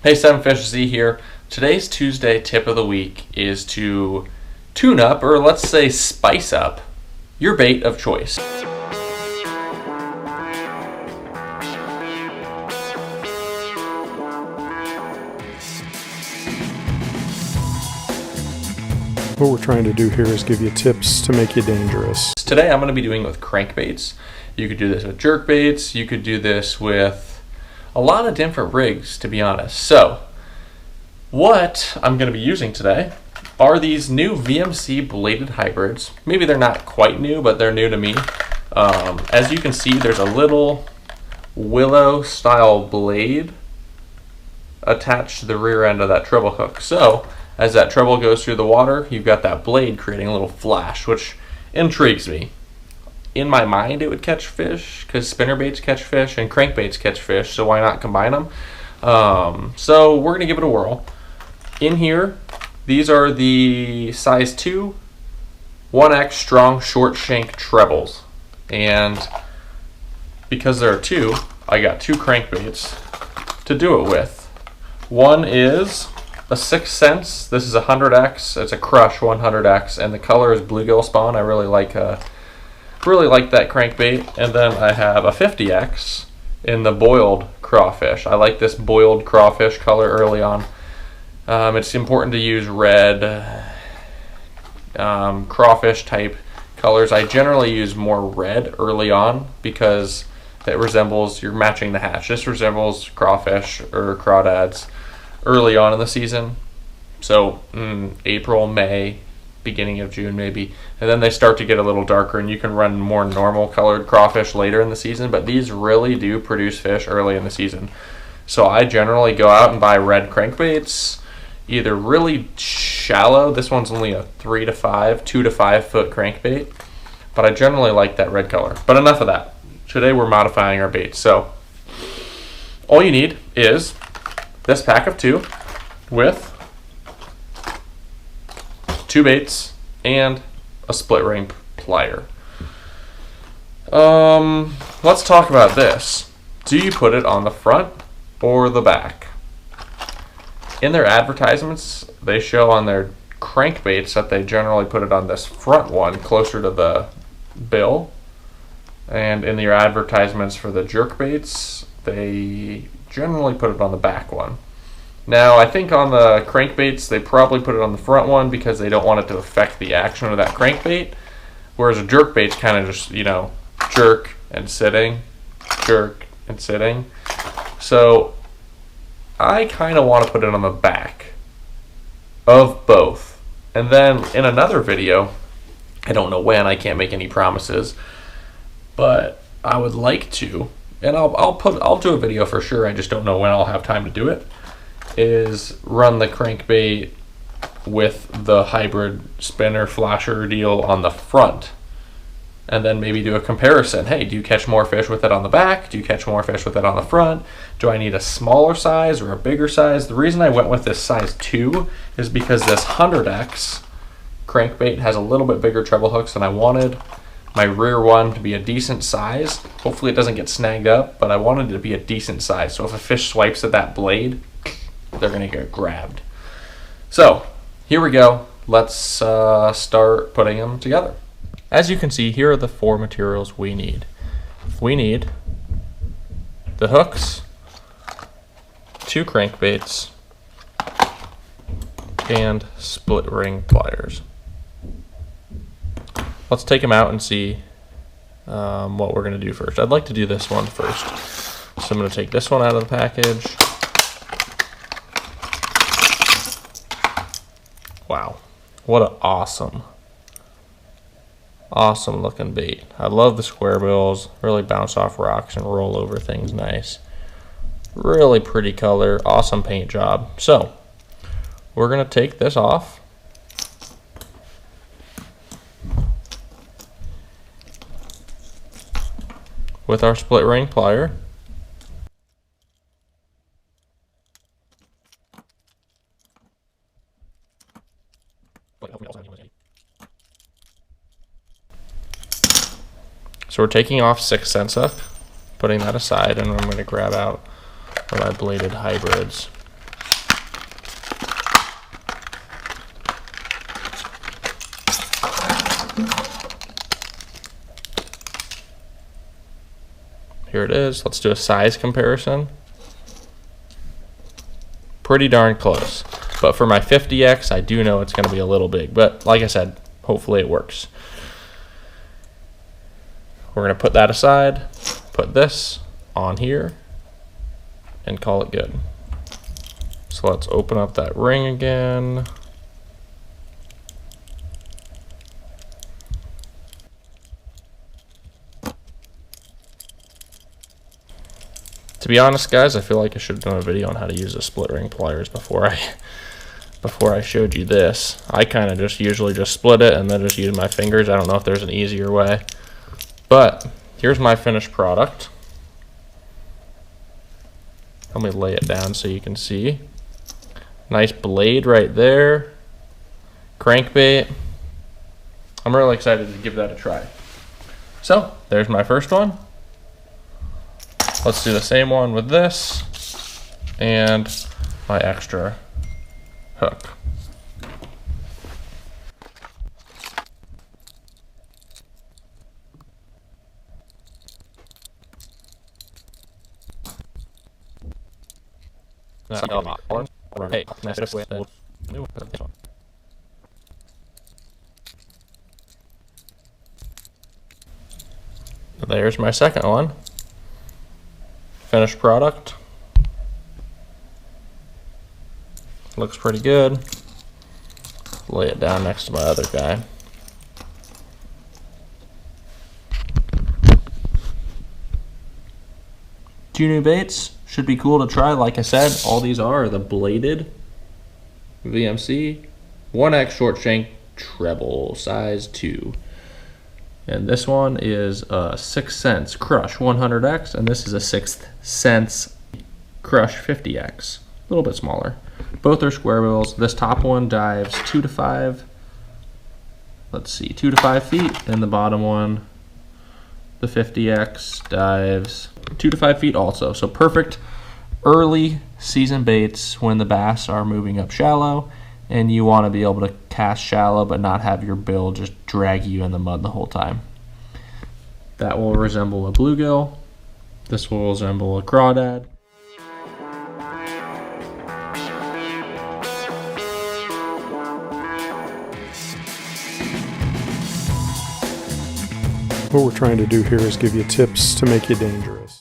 Hey, Seven Fish Z here. Today's Tuesday tip of the week is to tune up, or let's say spice up, your bait of choice. What we're trying to do here is give you tips to make you dangerous. Today I'm going to be doing it with crankbaits. You could do this with jerkbaits. You could do this with a lot of different rigs, to be honest. So, what I'm going to be using today are these new VMC bladed hybrids. Maybe they're not quite new, but they're new to me. As you can see, there's a little willow style blade attached to the rear end of that treble hook. So, as that treble goes through the water, you've got that blade creating a little flash, which intrigues me. In my mind, it would catch fish, because spinnerbaits catch fish and crankbaits catch fish, so why not combine them? So we're going to give it a whirl. In here, these are the size 2, 1X strong short shank trebles. And because there are two, I got two crankbaits to do it with. One is a 6th Sense. This is a 100X. It's a Crush 100X, and the color is bluegill spawn. I really like that crankbait. And then I have a 50X in the boiled crawfish. I like this boiled crawfish color early on. It's important to use red crawfish type colors. I generally use more red early on because it resembles, you're matching the hatch. This resembles crawfish or crawdads early on in the season. So April, May, beginning of June maybe. And then they start to get a little darker, and you can run more normal colored crawfish later in the season, but these really do produce fish early in the season. So I generally go out and buy red crankbaits, either really shallow. This one's only a 2 to 5 foot crankbait, but I generally like that red color. But enough of that. Today we're modifying our baits. So all you need is this pack of 2 with 2 baits and a split ring plier. Let's talk about this. Do you put it on the front or the back? In their advertisements, they show on their crankbaits that they generally put it on this front one closer to the bill. And in their advertisements for the jerkbaits, they generally put it on the back one. Now, I think on the crankbaits, they probably put it on the front one because they don't want it to affect the action of that crankbait. Whereas a jerkbait's kind of just, jerk and sitting, jerk and sitting. So I kind of want to put it on the back of both. And then in another video, I don't know when, I can't make any promises, but I would like to, and I'll do a video for sure, I just don't know when I'll have time to do it, is run the crankbait with the hybrid spinner flasher deal on the front, and then maybe do a comparison. Hey, do you catch more fish with it on the back? Do you catch more fish with it on the front? Do I need a smaller size or a bigger size? The reason I went with this size 2 is because this 100X crankbait has a little bit bigger treble hooks than I wanted. My rear one to be a decent size. Hopefully it doesn't get snagged up, but I wanted it to be a decent size. So if a fish swipes at that blade, they're going to get grabbed. So here we go. Let's start putting them together. As you can see, here are the 4 materials we need. We need the hooks, 2 crankbaits, and split ring pliers. Let's take them out and see what we're going to do first. I'd like to do this one first. So I'm going to take this one out of the package. Wow, what an awesome looking bait. I love the square bills, really bounce off rocks and roll over things nice. Really pretty color, awesome paint job. So we're going to take this off. With our split ring plier. So we're taking off 6th Sense up, putting that aside, and I'm going to grab out my bladed hybrids. Here it is. Let's do a size comparison. Pretty darn close. But for my 50X, I do know it's going to be a little big. But like I said, hopefully it works. We're going to put that aside, put this on here, and call it good. So let's open up that ring again. To be honest, guys, I feel like I should have done a video on how to use the split ring pliers before I showed you this. I kind of usually just split it and then just use my fingers. I don't know if there's an easier way. But here's my finished product. Let me lay it down so you can see. Nice blade right there. Crankbait. I'm really excited to give that a try. So, there's my first one. Let's do the same one with this and my extra hook. There's my second one. Finished product. Looks pretty good. Lay it down next to my other guy. Two new baits. Should be cool to try. Like I said, all these are the bladed VMC 1X short shank treble size 2. And this one is a 6th Sense Crush 100X, and this is a 6th Sense Crush 50X. A little bit smaller. Both are square bills. This top one dives 2 to 5. Let's see, 2 to 5 feet, and the bottom one, the 50X, dives 2 to 5 feet also. So perfect early season baits when the bass are moving up shallow and you want to be able to cast shallow but not have your bill just drag you in the mud the whole time. That will resemble a bluegill. This will resemble a crawdad. What we're trying to do here is give you tips to make you dangerous.